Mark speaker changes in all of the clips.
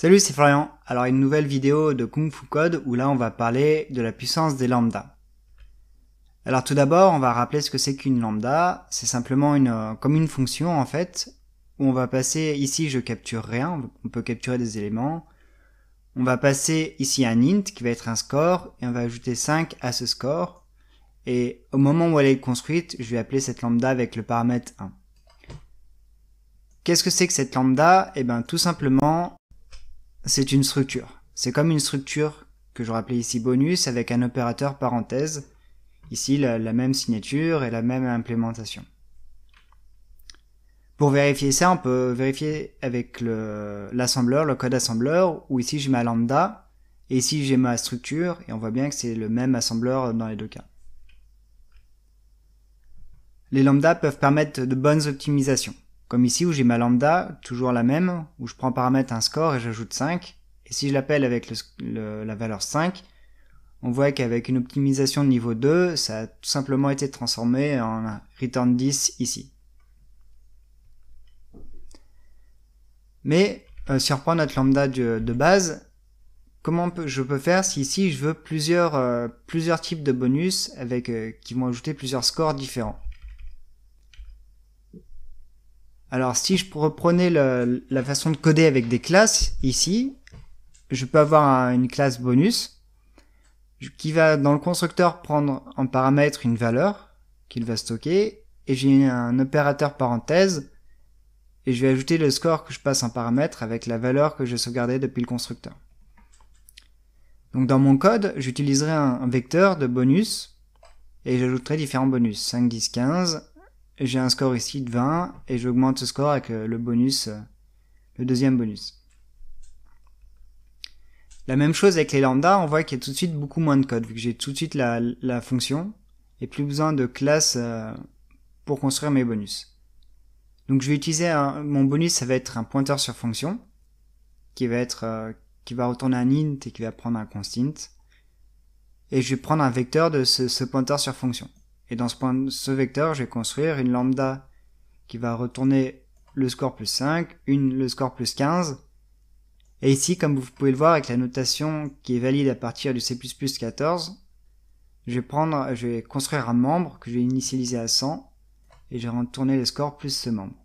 Speaker 1: Salut, c'est Florian. Alors une nouvelle vidéo de Kung Fu Code où là on va parler de la puissance des lambdas. Alors tout d'abord, on va rappeler ce que c'est qu'une lambda. C'est simplement comme une fonction en fait, où on va passer, ici je capture rien, on peut capturer des éléments. On va passer ici un int qui va être un score, et on va ajouter 5 à ce score. Et au moment où elle est construite, je vais appeler cette lambda avec le paramètre 1. Qu'est-ce que c'est que cette lambda? Eh bien tout simplement, c'est une structure. C'est comme une structure que j'aurais appelée ici bonus avec un opérateur parenthèse. Ici, la même signature et la même implémentation. Pour vérifier ça, on peut vérifier avec l'assembleur, le code assembleur, où ici j'ai ma lambda, et ici j'ai ma structure, et on voit bien que c'est le même assembleur dans les deux cas. Les lambdas peuvent permettre de bonnes optimisations. Comme ici où j'ai ma lambda, toujours la même, où je prends paramètre un score et j'ajoute 5, et si je l'appelle avec la valeur 5, on voit qu'avec une optimisation de niveau 2, ça a tout simplement été transformé en return 10 ici. Mais si on reprend notre lambda de base, comment je peux faire si ici je veux plusieurs types de bonus qui vont ajouter plusieurs scores différents? Alors si je reprenais la façon de coder avec des classes ici, je peux avoir une classe bonus qui va dans le constructeur prendre en paramètre une valeur qu'il va stocker, et j'ai un opérateur parenthèse et je vais ajouter le score que je passe en paramètre avec la valeur que j'ai sauvegardée depuis le constructeur. Donc dans mon code, j'utiliserai un vecteur de bonus et j'ajouterai différents bonus, 5, 10, 15, j'ai un score ici de 20 et j'augmente ce score avec le deuxième bonus. La même chose avec les lambdas, on voit qu'il y a tout de suite beaucoup moins de code, vu que j'ai tout de suite la fonction, et plus besoin de classe pour construire mes bonus. Donc je vais utiliser mon bonus, ça va être un pointeur sur fonction, qui va retourner un int et qui va prendre un constant, et je vais prendre un vecteur de ce pointeur sur fonction. Et dans ce vecteur, je vais construire une lambda qui va retourner le score plus 5, le score plus 15, et ici, comme vous pouvez le voir avec la notation qui est valide à partir du C++14, je vais construire un membre que je vais initialiser à 100 et je vais retourner le score plus ce membre.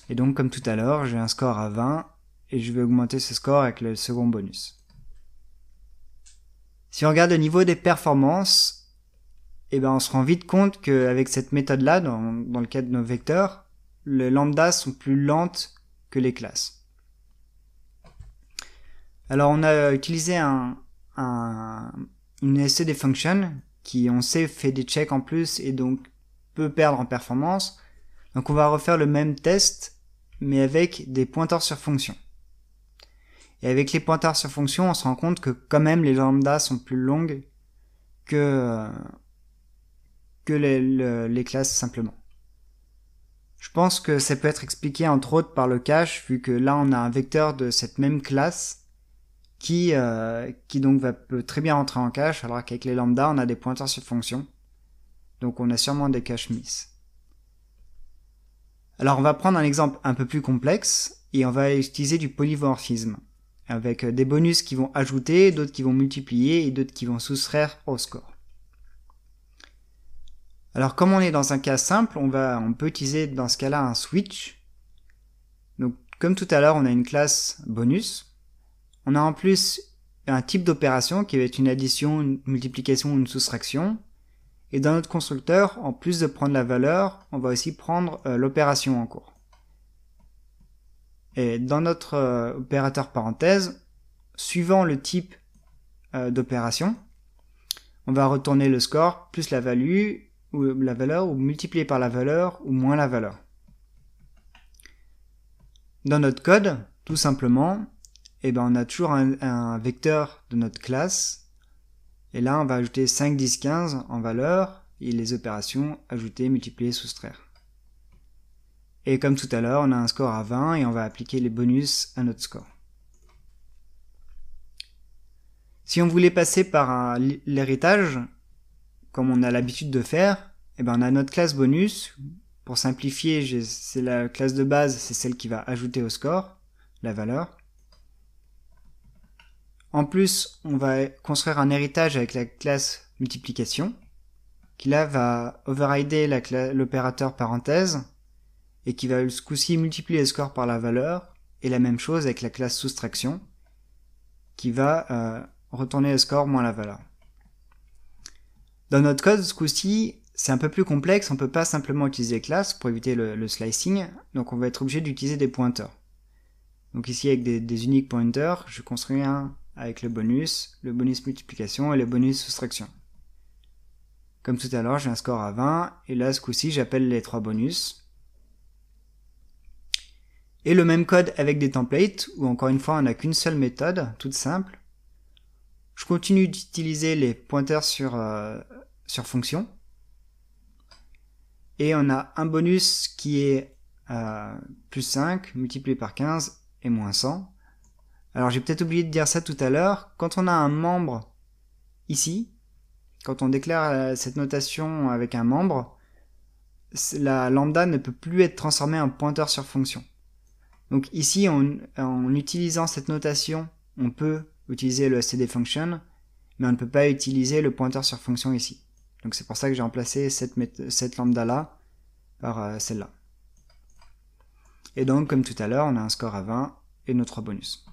Speaker 1: Et donc, comme tout à l'heure, j'ai un score à 20 et je vais augmenter ce score avec le second bonus. Si on regarde le niveau des performances, on se rend vite compte qu'avec cette méthode-là, dans le cas de nos vecteurs, les lambdas sont plus lentes que les classes. Alors on a utilisé une std function qui on sait fait des checks en plus et donc peut perdre en performance. Donc on va refaire le même test mais avec des pointeurs sur fonction. Et avec les pointeurs sur fonction, on se rend compte que quand même les lambdas sont plus longues que les classes simplement. Je pense que ça peut être expliqué entre autres par le cache, vu que là on a un vecteur de cette même classe qui donc peut très bien rentrer en cache, alors qu'avec les lambda on a des pointeurs sur fonction, donc on a sûrement des cache miss. Alors on va prendre un exemple un peu plus complexe et on va utiliser du polymorphisme avec des bonus qui vont ajouter, d'autres qui vont multiplier et d'autres qui vont soustraire au score. Alors comme on est dans un cas simple, on peut utiliser dans ce cas-là un switch. Donc comme tout à l'heure on a une classe bonus. On a en plus un type d'opération qui va être une addition, une multiplication ou une soustraction. Et dans notre constructeur, en plus de prendre la valeur, on va aussi prendre l'opération en cours. Et dans notre opérateur parenthèse, suivant le type d'opération, on va retourner le score plus la valeur ou multiplié par la valeur ou moins la valeur. Dans notre code, tout simplement, on a toujours un vecteur de notre classe, et là on va ajouter 5, 10, 15 en valeur, et les opérations ajouter, multiplier, soustraire. Et comme tout à l'heure, on a un score à 20, et on va appliquer les bonus à notre score. Si on voulait passer par l'héritage, comme on a l'habitude de faire, on a notre classe bonus. Pour simplifier, c'est la classe de base, c'est celle qui va ajouter au score la valeur. En plus, on va construire un héritage avec la classe multiplication, qui là va overrider l'opérateur parenthèse, et qui va ce coup-ci multiplier le score par la valeur, et la même chose avec la classe soustraction, qui va retourner le score moins la valeur. Dans notre code, ce coup-ci, c'est un peu plus complexe, on peut pas simplement utiliser classe pour éviter le slicing, donc on va être obligé d'utiliser des pointeurs. Donc ici avec des unique pointers, je construis un avec le bonus multiplication et le bonus soustraction. Comme tout à l'heure, j'ai un score à 20, et là ce coup-ci j'appelle les 3 bonus. Et le même code avec des templates, où encore une fois on n'a qu'une seule méthode, toute simple. Je continue d'utiliser les pointeurs sur fonction. Et on a un bonus qui est plus 5 multiplié par 15 et moins 100. Alors j'ai peut-être oublié de dire ça tout à l'heure. Quand on a un membre ici, quand on déclare cette notation avec un membre, la lambda ne peut plus être transformée en pointeur sur fonction. Donc ici, en utilisant cette notation, on peut utiliser le std function, mais on ne peut pas utiliser le pointeur sur fonction ici. Donc c'est pour ça que j'ai remplacé cette lambda là par celle-là. Et donc comme tout à l'heure, on a un score à 20 et nos 3 bonus.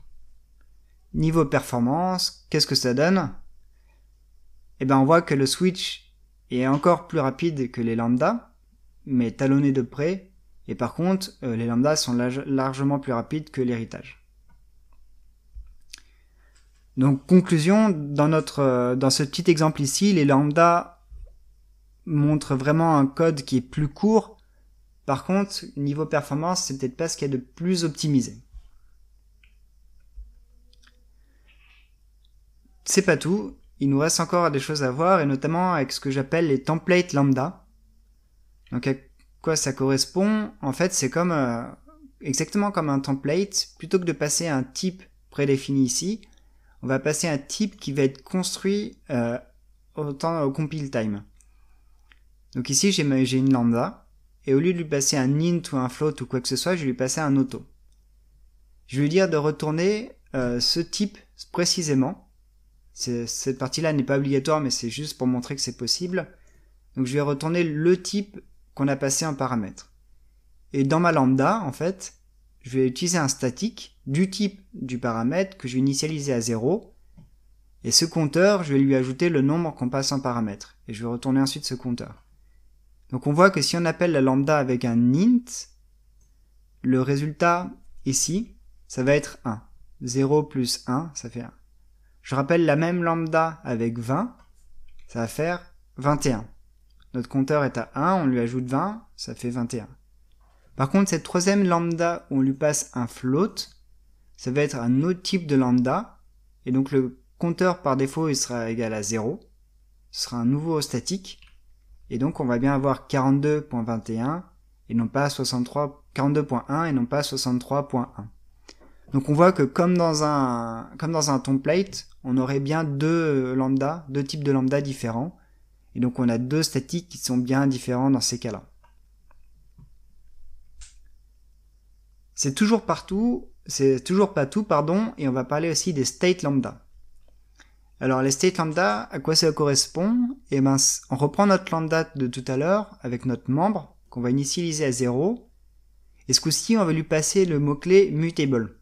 Speaker 1: Niveau performance, qu'est-ce que ça donne? Eh ben on voit que le switch est encore plus rapide que les lambda, mais talonné de près, et par contre les lambda sont largement plus rapides que l'héritage. Donc conclusion, dans ce petit exemple ici, les lambda montrent vraiment un code qui est plus court. Par contre, niveau performance, c'est peut-être pas ce qu'il y a de plus optimisé. C'est pas tout, il nous reste encore des choses à voir, et notamment avec ce que j'appelle les templates lambda. Donc à quoi ça correspond? En fait, c'est comme exactement comme un template. Plutôt que de passer un type prédéfini ici, on va passer un type qui va être construit au compile time. Donc ici, j'ai une lambda, et au lieu de lui passer un int ou un float ou quoi que ce soit, je vais lui passer un auto. Je vais lui dire de retourner ce type précisément. Cette partie-là n'est pas obligatoire, mais c'est juste pour montrer que c'est possible. Donc je vais retourner le type qu'on a passé en paramètre. Et dans ma lambda, en fait, je vais utiliser un statique du type du paramètre que je vais initialiser à 0. Et ce compteur, je vais lui ajouter le nombre qu'on passe en paramètre. Et je vais retourner ensuite ce compteur. Donc on voit que si on appelle la lambda avec un int, le résultat ici, ça va être 1. 0 plus 1, ça fait 1. Je rappelle la même lambda avec 20, ça va faire 21. Notre compteur est à 1, on lui ajoute 20, ça fait 21. Par contre, cette troisième lambda où on lui passe un float, ça va être un autre type de lambda, et donc le compteur par défaut il sera égal à 0, ce sera un nouveau statique, et donc on va bien avoir 42.21 et non pas 42.1 et non pas 63.1. Donc on voit que comme dans un template, on aurait bien deux types de lambda différents, et donc on a deux statiques qui sont bien différents dans ces cas-là. C'est toujours pas tout, et on va parler aussi des state lambda. Alors les state lambda, à quoi ça correspond? Eh ben, on reprend notre lambda de tout à l'heure avec notre membre qu'on va initialiser à 0, et ce coup-ci on va lui passer le mot-clé mutable.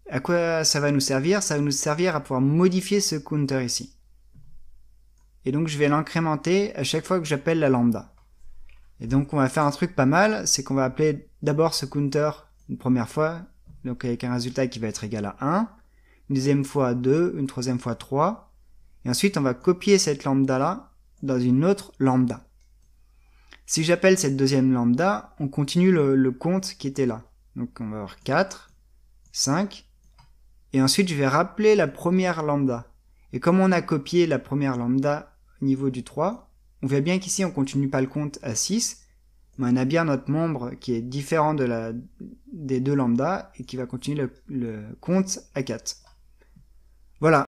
Speaker 1: À quoi ça va nous servir? Ça va nous servir à pouvoir modifier ce counter ici. Et donc je vais l'incrémenter à chaque fois que j'appelle la lambda. Et donc on va faire un truc pas mal, c'est qu'on va appeler d'abord ce counter une première fois, donc avec un résultat qui va être égal à 1, une deuxième fois à 2, une troisième fois à 3, et ensuite on va copier cette lambda là dans une autre lambda. Si j'appelle cette deuxième lambda, on continue le compte qui était là. Donc on va avoir 4, 5, et ensuite je vais rappeler la première lambda. Et comme on a copié la première lambda au niveau du 3, on voit bien qu'ici on continue pas le compte à 6, mais on a bien notre membre qui est différent des deux lambdas et qui va continuer le compte à 4. Voilà.